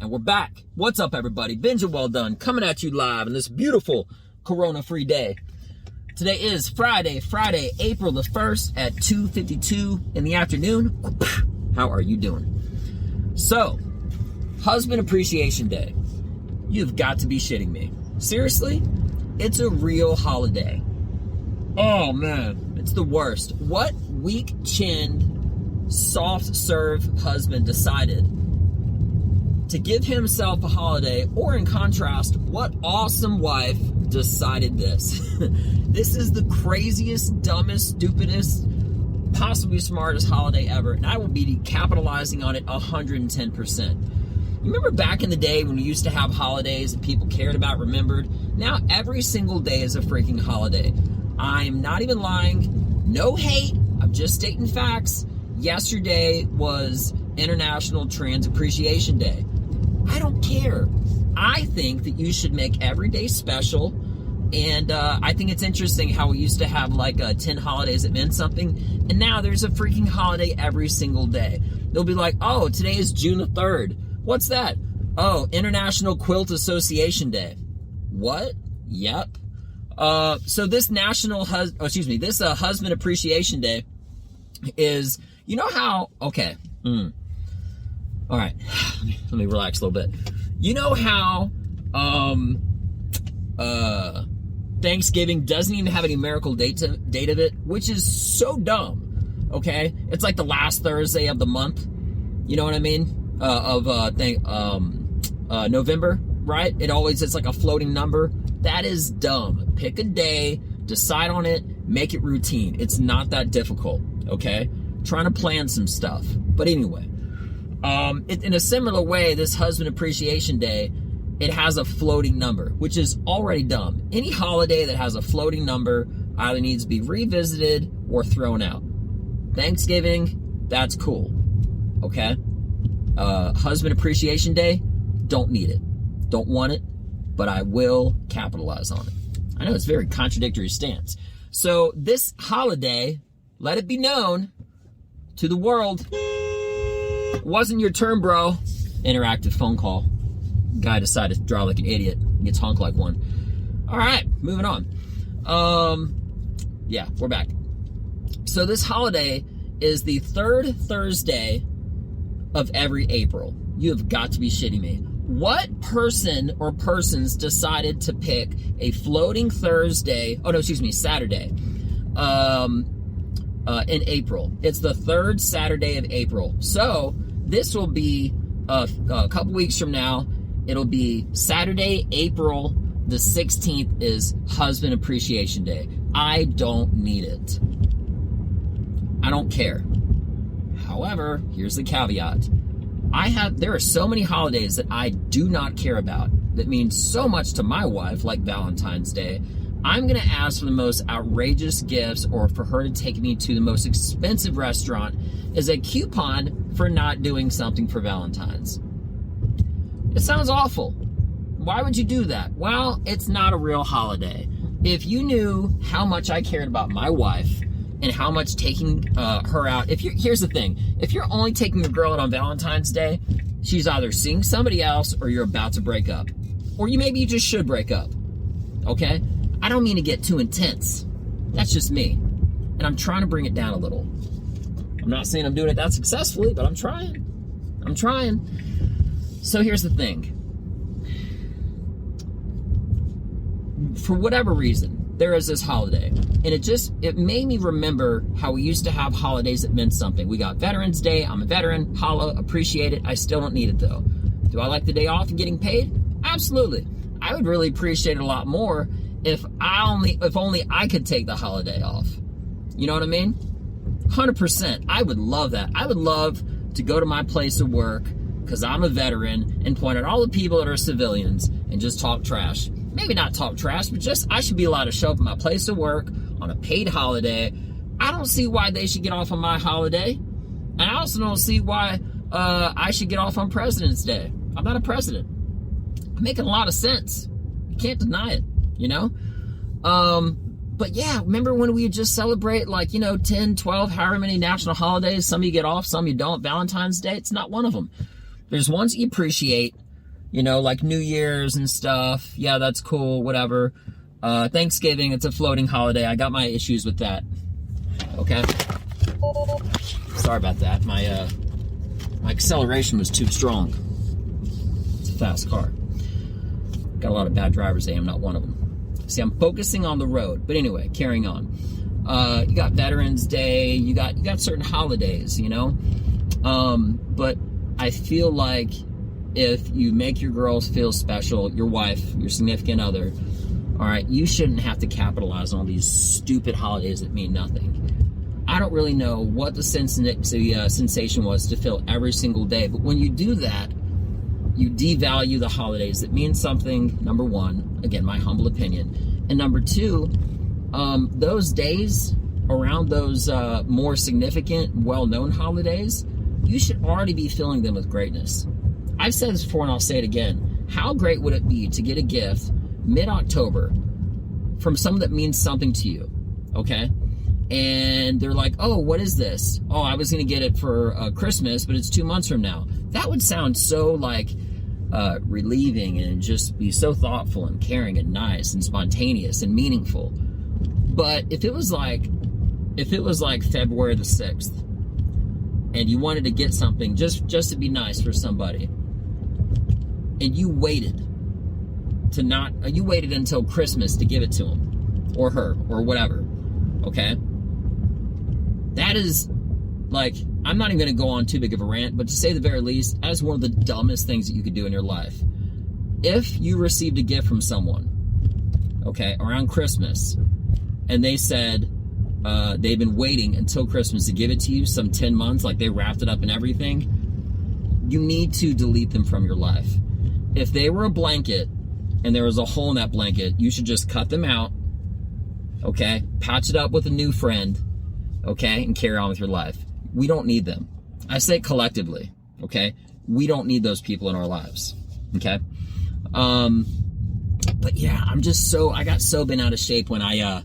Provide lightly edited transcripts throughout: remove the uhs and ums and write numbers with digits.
And we're back. What's up, everybody? Benja Welldone coming at you live on this beautiful corona-free day. Today is Friday, April the 1st at 2:52 in the afternoon. How are you doing? So, Husband Appreciation Day. You've got to be shitting me. Seriously? It's a real holiday. Oh, man. It's the worst. What weak-chinned, soft-serve husband decided to give himself a holiday, or in contrast, what awesome wife decided this? This is the craziest, dumbest, stupidest, possibly smartest holiday ever, and I will be capitalizing on it 110%. You remember back in the day when we used to have holidays that people cared about, remembered? Now every single day is a freaking holiday. I'm not even lying. No hate. I'm just stating facts. Yesterday was International Trans Appreciation Day. I don't care. I think that you should make every day special. And I think it's interesting how we used to have like 10 holidays that meant something. And now there's a freaking holiday every single day. They'll be like, oh, today is June the 3rd. What's that? Oh, International Quilt Association Day. What? Yep. So this Husband Appreciation Day is, you know how, okay. All right, let me relax a little bit. You know how Thanksgiving doesn't even have any numerical date of it, which is so dumb, okay? It's like the last Thursday of the month, you know what I mean? November, right? It's like a floating number. That is dumb. Pick a day, decide on it, make it routine. It's not that difficult, okay? Trying to plan some stuff. But anyway, in a similar way, this Husband Appreciation Day, it has a floating number, which is already dumb. Any holiday that has a floating number either needs to be revisited or thrown out. Thanksgiving, that's cool, okay? Husband Appreciation Day, don't need it. Don't want it, but I will capitalize on it. I know it's a very contradictory stance. So this holiday, let it be known to the world, it wasn't your turn, bro. Interactive phone call. Guy decided to drive like an idiot. Gets honked like one. All right, moving on. Yeah, we're back. So this holiday is the third Thursday of every April. You have got to be shitting me. What person or persons decided to pick a floating Saturday, in April? It's the third Saturday of April. So this will be a couple weeks from now. It'll be Saturday, April the 16th is Husband Appreciation Day. I don't need it. I don't care. However, here's the caveat. There are so many holidays that I do not care about that mean so much to my wife, like Valentine's Day. I'm going to ask for the most outrageous gifts, or for her to take me to the most expensive restaurant as a coupon for not doing something for Valentine's. It sounds awful. Why would you do that? Well, it's not a real holiday. If you knew how much I cared about my wife and how much taking her out, here's the thing, if you're only taking a girl out on Valentine's Day, she's either seeing somebody else or you're about to break up. Or maybe you just should break up, okay? I don't mean to get too intense. That's just me. And I'm trying to bring it down a little. I'm not saying I'm doing it that successfully, but I'm trying. So here's the thing. For whatever reason, there is this holiday. And it made me remember how we used to have holidays that meant something. We got Veterans Day. I'm a veteran. Holla, appreciate it. I still don't need it though. Do I like the day off and getting paid? Absolutely. I would really appreciate it a lot more if only I could take the holiday off. You know what I mean? 100%. I would love that. I would love to go to my place of work, because I'm a veteran, and point at all the people that are civilians and just talk trash. Maybe not talk trash, but just I should be allowed to show up at my place of work on a paid holiday. I don't see why they should get off on my holiday. And I also don't see why I should get off on President's Day. I'm not a president. I'm making a lot of sense. You can't deny it, you know? But yeah, remember when we would just celebrate 10, 12, however many national holidays? Some of you get off, some you don't. Valentine's Day, it's not one of them. There's ones you appreciate, You know, like New Year's and stuff. Yeah, that's cool, whatever. Thanksgiving, it's a floating holiday. I got my issues with that. Okay? Sorry about that. My acceleration was too strong. It's a fast car. Got a lot of bad drivers today. I'm not one of them. See, I'm focusing on the road. But anyway, carrying on. You got Veterans Day. You got certain holidays, you know? But I feel like if you make your girls feel special, your wife, your significant other, all right, you shouldn't have to capitalize on these stupid holidays that mean nothing. I don't really know what the sensation was to fill every single day, but when you do that, you devalue the holidays that mean something, number one, again, my humble opinion, and number two, those days around those more significant, well-known holidays, you should already be filling them with greatness. I've said this before and I'll say it again. How great would it be to get a gift mid-October from someone that means something to you, okay? And they're like, oh, what is this? Oh, I was going to get it for Christmas, but it's 2 months from now. That would sound so like relieving and just be so thoughtful and caring and nice and spontaneous and meaningful. But if it was like February the 6th and you wanted to get something just to be nice for somebody, and you waited until Christmas to give it to him or her or whatever, okay? That is, like, I'm not even going to go on too big of a rant, but to say the very least, that is one of the dumbest things that you could do in your life. If you received a gift from someone, okay, around Christmas, and they said they've been waiting until Christmas to give it to you, some 10 months, like they wrapped it up and everything, you need to delete them from your life. If they were a blanket and there was a hole in that blanket, you should just cut them out, okay, patch it up with a new friend, okay, and carry on with your life. We don't need them. I say collectively, okay? We don't need those people in our lives, okay? But yeah, I got so bent out of shape when I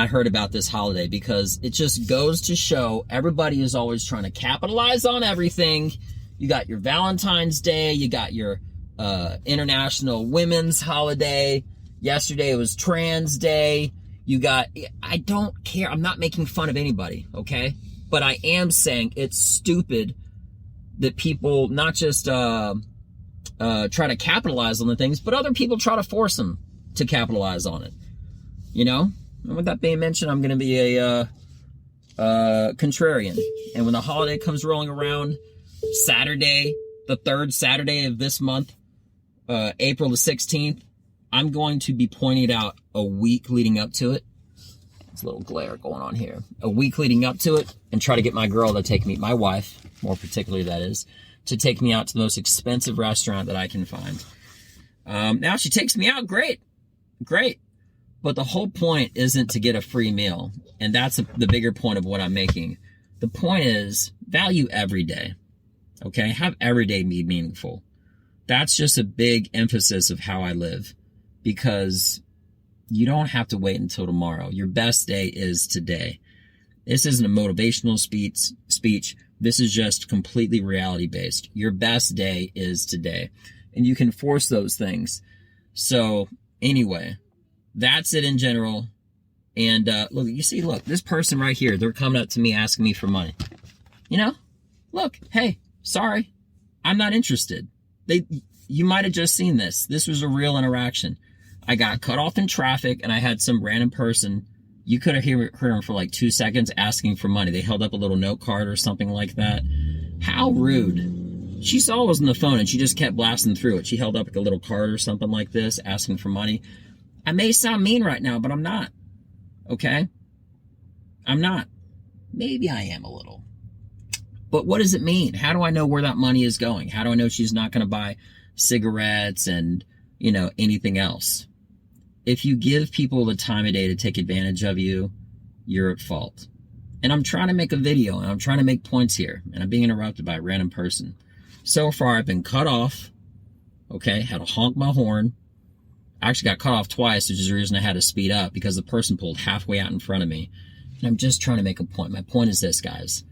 heard about this holiday, because it just goes to show everybody is always trying to capitalize on everything. You got your Valentine's Day, you got your International Women's Holiday. Yesterday it was Trans Day. I don't care. I'm not making fun of anybody, okay? But I am saying it's stupid that people not just try to capitalize on the things, but other people try to force them to capitalize on it. You know? And with that being mentioned, I'm going to be a contrarian. And when the holiday comes rolling around, Saturday, the third Saturday of this month, April the 16th, I'm going to be pointing it out a week leading up to it. There's a little glare going on here. A week leading up to it, and try to get my girl to take me, my wife, more particularly that is, to take me out to the most expensive restaurant that I can find. Now she takes me out, great. But the whole point isn't to get a free meal. And that's the bigger point of what I'm making. The point is, value every day. Okay? Have every day be meaningful. That's just a big emphasis of how I live. Because you don't have to wait until tomorrow. Your best day is today. This isn't a motivational speech. This is just completely reality-based. Your best day is today. And you can force those things. So, anyway, that's it in general. And look, this person right here, they're coming up to me asking me for money. You know? Look, hey, sorry. I'm not interested. You might have just seen this. This was a real interaction. I got cut off in traffic, and I had some random person, you could have heard him for like 2 seconds asking for money. They held up a little note card or something like that. How rude. She saw I was on the phone, and she just kept blasting through it. She held up like a little card or something like this, asking for money. I may sound mean right now, but I'm not. Okay? I'm not. Maybe I am a little. But what does it mean? How do I know where that money is going? How do I know she's not going to buy cigarettes and, anything else? If you give people the time of day to take advantage of you, you're at fault. And I'm trying to make a video, and I'm trying to make points here, and I'm being interrupted by a random person. So far, I've been cut off, okay, had to honk my horn. I actually got cut off twice, which is the reason I had to speed up, because the person pulled halfway out in front of me. And I'm just trying to make a point. My point is this, guys.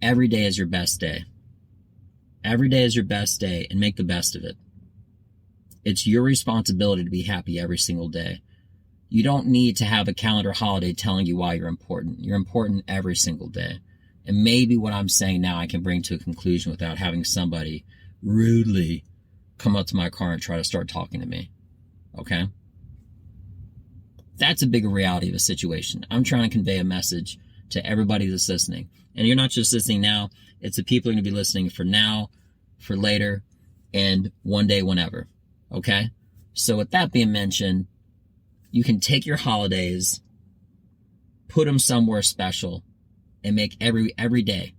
Every day is your best day. Every day is your best day, and make the best of it, It's your responsibility to be happy every single day. You don't need to have a calendar holiday telling you why you're important. You're important every single day. And maybe what I'm saying now I can bring to a conclusion without having somebody rudely come up to my car and try to start talking to me. Okay? That's a bigger reality of a situation. I'm trying to convey a message to everybody that's listening. And you're not just listening now. It's the people who are going to be listening for now, for later, and one day, whenever. Okay? So with that being mentioned, you can take your holidays, put them somewhere special, and make every day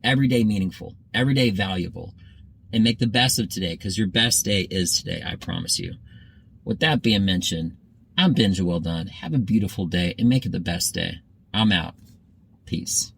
meaningful, every day valuable, and make the best of today, because your best day is today, I promise you. With that being mentioned, I'm Benja Welldone. Have a beautiful day and make it the best day. I'm out. Peace.